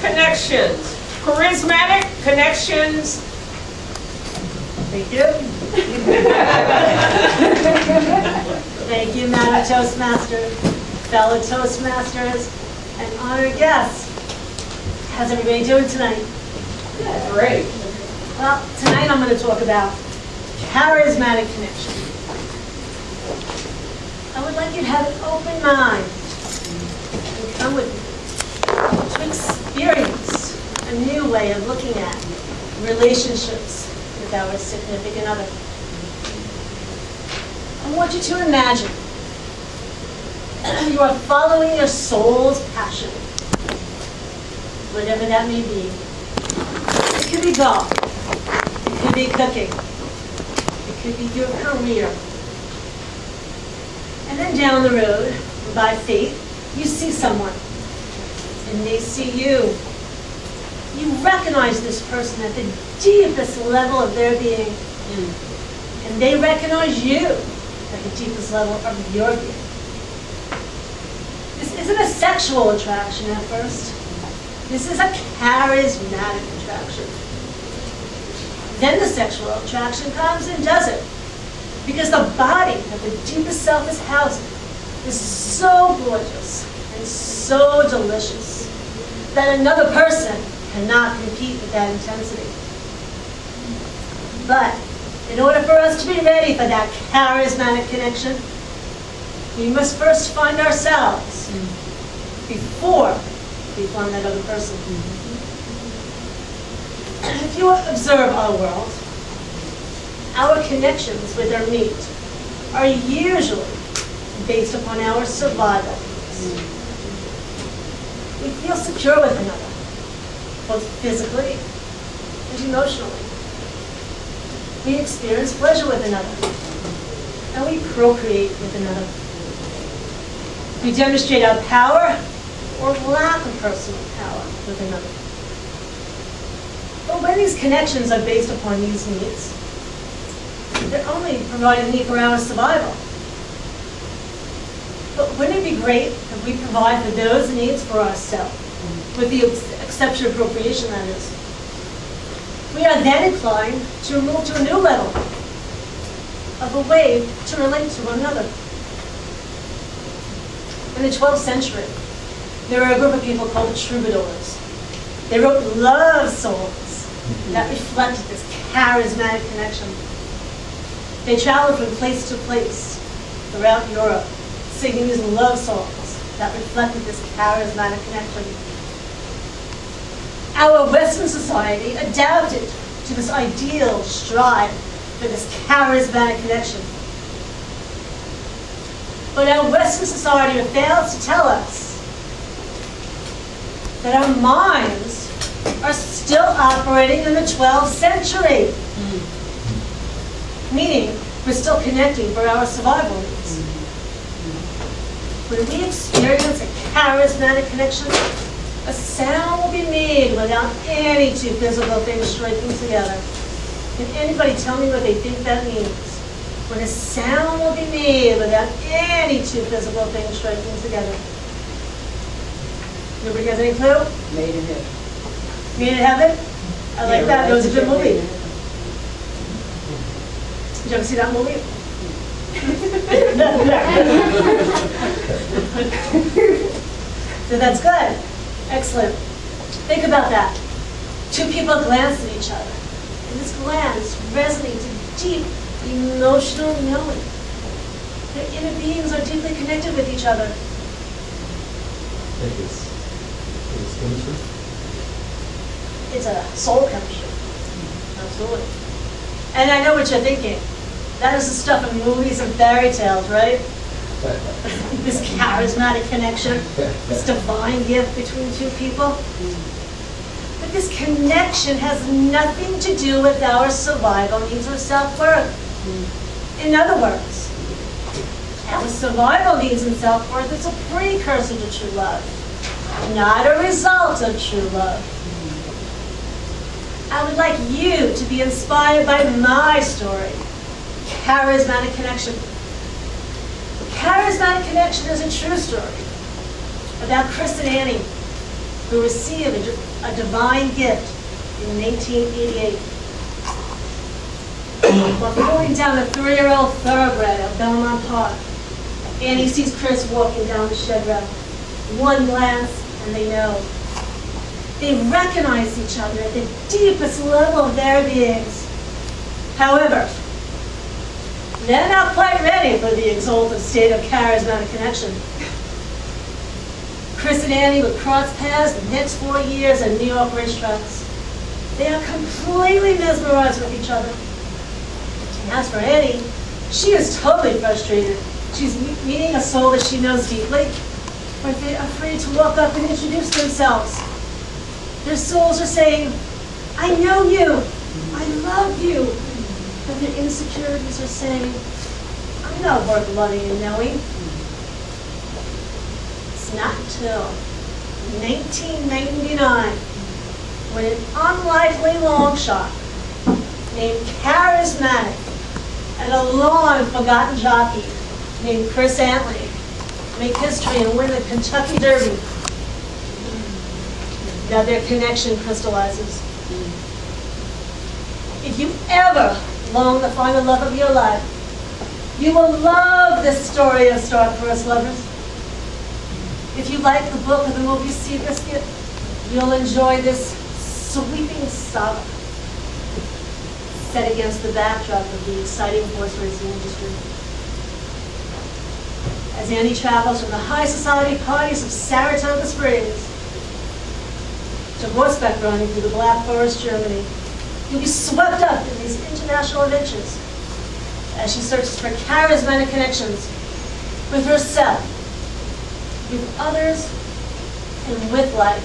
connections. Charismatic connections. Thank you. Thank you, Madam Toastmaster, fellow Toastmasters, and honored guests. How's everybody doing tonight? Great. Well, tonight I'm going to talk about charismatic connection. I would like you to have an open mind and come with me to experience a new way of looking at relationships with our significant other. I want you to imagine you are following your soul's passion, whatever that may be. It could be golf, it could be cooking, it could be your career. And then down the road, by fate, you see someone, and they see you. You recognize this person at the deepest level of their being, and they recognize you at the deepest level of your being. This isn't a sexual attraction at first. This is a charismatic attraction. Then the sexual attraction comes and does it. Because the body that the deepest self is housing is so gorgeous and so delicious that another person cannot compete with that intensity. But in order for us to be ready for that charismatic connection, we must first find ourselves before we find that other person. If you observe our world, our connections with our mate are usually based upon our survival needs. We feel secure with another, both physically and emotionally. We experience pleasure with another, and we procreate with another. We demonstrate our power or lack of personal power with another. But when these connections are based upon these needs, they're only providing a need for our survival. But wouldn't it be great if we provide for those needs for ourselves, with the exception of procreation, that is? We are then inclined to move to a new level of a way to relate to one another. In the 12th century, there were a group of people called troubadours. They wrote love songs that reflected this charismatic connection. They traveled from place to place throughout Europe, singing these love songs that reflected this charismatic connection. Our Western society adapted to this ideal strive for this charismatic connection. But our Western society fails to tell us that our minds are still operating in the 12th century. Meaning, we're still connecting for our survival needs. When we experience a charismatic connection, a sound will be made without any two physical things striking together. Can anybody tell me what they think that means? When a sound will be made without any two physical things striking together. Nobody has any clue? Made in Heaven. Made in Heaven? I like that. That was a good movie. Did you ever see that movie? So that's good. Excellent. Think about that. Two people glance at each other, and this glance resonates a deep emotional knowing. Their inner beings are deeply connected with each other. I think it's chemistry. It's a soul chemistry. Absolutely. And I know what you're thinking. That is the stuff of movies and fairy tales, right? This charismatic connection, this divine gift between two people. But this connection has nothing to do with our survival needs or self-worth. In other words, our survival needs and self-worth is a precursor to true love, not a result of true love. I would like you to be inspired by my story, Charismatic Connection. Charismatic Connection is a true story about Chris and Annie, who received a divine gift in 1888. While going down a 3-year-old thoroughbred at Belmont Park, Annie sees Chris walking down the shed road. One glance, and they know. They recognize each other at the deepest level of their beings. However, they're not quite ready for the exalted state of charismatic connection. Chris and Annie would cross paths the next 4 years at New York racetracks. They are completely mesmerized with each other. As for Annie, she is totally frustrated. She's meeting a soul that she knows deeply, but they're afraid to walk up and introduce themselves. Their souls are saying, I know you, I love you. But their insecurities are saying, I'm not worth loving and knowing. It's not until 1999 when an unlikely long shot named Charismatic and a long-forgotten jockey named Chris Antley make history and win the Kentucky Derby. Now their connection crystallizes. If you ever long to find the love of your life, you will love this story of star-crossed lovers. If you like the book or the movie Seabiscuit, you'll enjoy this sweeping saga set against the backdrop of the exciting horse racing industry. As Annie travels from the high society parties of Saratoga Springs to horseback riding through the Black Forest, Germany, you'll be swept up in these international adventures as she searches for charismatic connections with herself, with others, and with life.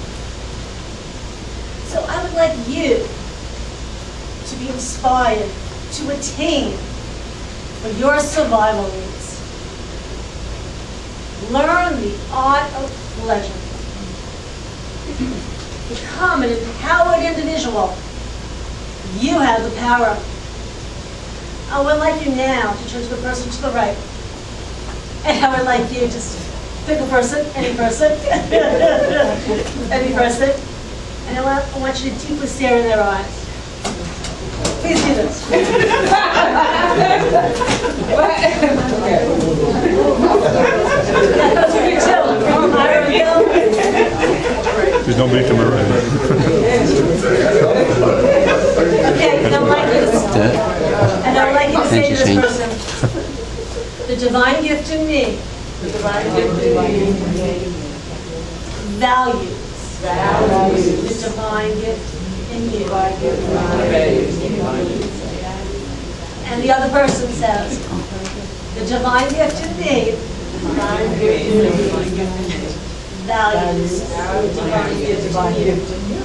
So I would like you to be inspired to attain for your survival needs. Learn the art of pleasure. Become an empowered individual. You have the power. I would like you now to turn to the person to the right. And I would like you to just pick a person, any person, any person, and I want you to deeply stare in their eyes. Please do this. That goes for you too. I reveal. Please don't make them around. Okay, and I would like you to say to this person, the divine gift in me, values the divine gift in you. And the other person says, the divine gift in me values the divine gift in you.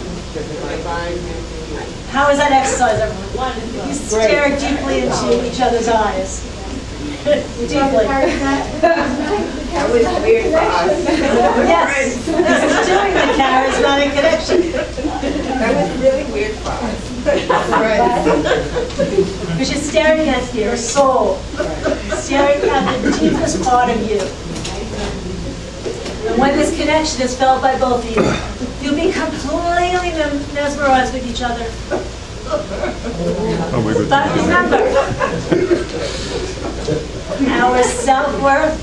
How is that exercise, everyone? You stare deeply into each other's eyes. Deeply. That was weird for us. Yes, this is doing the charismatic connection. That was really weird for us. Because you're staring at your soul, staring at the deepest part of you. And when this connection is felt by both of you, you'll be completely mesmerized with each other. But remember, our self-worth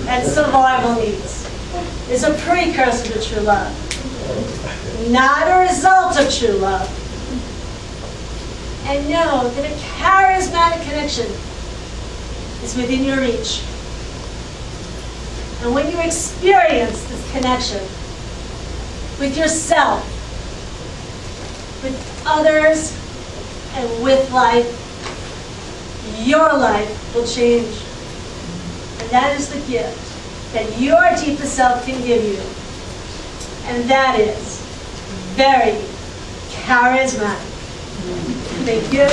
and survival needs is a precursor to true love, not a result of true love. And know that a charismatic connection is within your reach. And when you experience this connection with yourself, with others, and with life, your life will change. And that is the gift that your deepest self can give you. And that is very charismatic. Thank you.